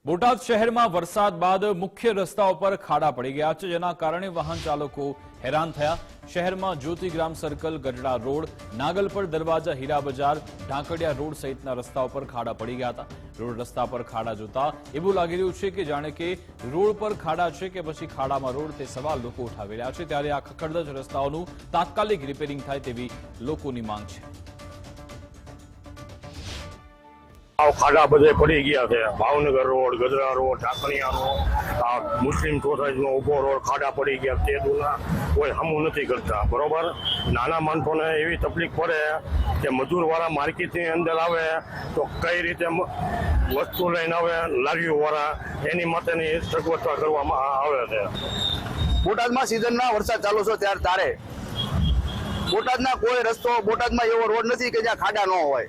બોટાદ શહેરમાં વરસાદ બાદ મુખ્ય રસ્તાઓ પર ખાડા પડી ગયા છે, જેના કારણે વાહન ચાલકો હેરાન થયા। શહેરમાં જ્યોતિગ્રામ સર્કલ, ગઢડા રોડ, નાગલપર દરવાજા, હીરા બજાર, ઢાંકડિયા રોડ સહિતના રસ્તાઓ પર ખાડા પડી ગયા હતા। રોડ રસ્તા પર ખાડા જોતા એવું લાગી રહ્યું છે કે જાણે કે રોડ પર ખાડા છે કે પછી ખાડામાં રોડ, તે સવાલ લોકો ઉઠાવી રહ્યા છે। ત્યારે આ ખખડધજ રસ્તાઓનું તાત્કાલિક રિપેરિંગ થાય તેવી લોકોની માંગ છે। ખાડા બધે પડી ગયા છે। Bhavnagar road, Gadhada road, Dhankaniya road, આ મુસ્લિમ સોસાયટીનો ઉભો રોડ ખાડા પડી ગયા। તે દુના કોઈ હમું નથી કરતા, બરોબર। નાના માણસોને એવી તકલીફ પડે કે મજૂરવાળા માર્કેટની અંદર આવે તો કઈ રીતે વસ્તુ લઈને આવે, લારીઓવાળા એની માટેની સગવડતા કરવામાં આવે છે। બોટાદમાં સિઝનના વરસાદ ચાલુ છે ત્યારે બોટાદના કોઈ રસ્તો, બોટાદમાં એવો રોડ નથી કે જ્યાં ખાડા ન હોય।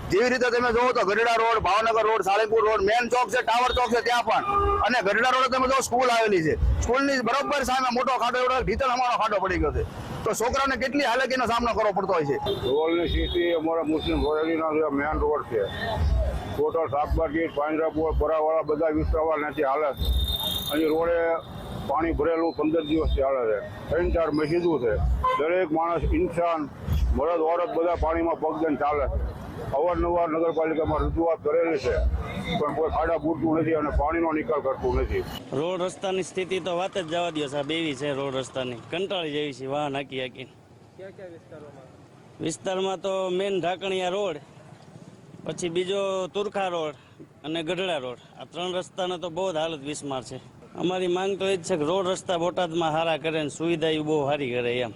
જેવી રીતે તમે જોવો તો Gadhada road, Bhavnagar road, Salangpur road, main ચોક છે, ટાવર ચોક છે, ત્યાં પણ, અને ગઢડા રોડ તમે જો સ્કૂલ આવેલી છે, સ્કૂલની બરોબર સામે મોટો ખાડો, એવડો ભીતર અમારો ખાડો પડી ગયો છે। તો છોકરાને કેટલી હાલાકીનો સામનો કરવો પડતો હોય છે। રોડની સ્થિતિ અમારા મુસ્લિમ સોસાયટીના મેન રોડ છે, ટોટલ શાકભાજી, પાંજરાપોર, પરાવાળા બધા વિસ્તારવાળા નથી હાલે છે। અહીં રોડે પાણી ભરેલું 15 દિવસથી હાલે છે। 3-4 મસ્જિદો છે, દરેક માણસ, ઇન્સાન, મરદ औरत બધા પાણીમાં પગ દઈને ચાલે છે। અવારનવાર નગરપાલિકામાં રજૂઆત કરેલી છે, પણ કોઈ ખાડા પૂરતું નથી અને પાણીનો નિકાલ કરતું નથી। રોડ રસ્તાની સ્થિતિ તો વાત જ જવા દો સાહેબ, એવી છે રોડ રસ્તાની, કંટાળી જેવી છે વાહન હાકી હાકીને। વિસ્તારમાં તો મેન ઢાંકણિયા રોડ, પછી બીજો તુરખા રોડ અને ગઢડા રોડ, આ 3 રસ્તાનો તો બહુ જ હાલત વિસ્માર છે। અમારી માંગ તો એ જ છે કે રોડ રસ્તા બોટાદમાં સારા કરે ને સુવિધા એ બહુ સારી કરે એમ।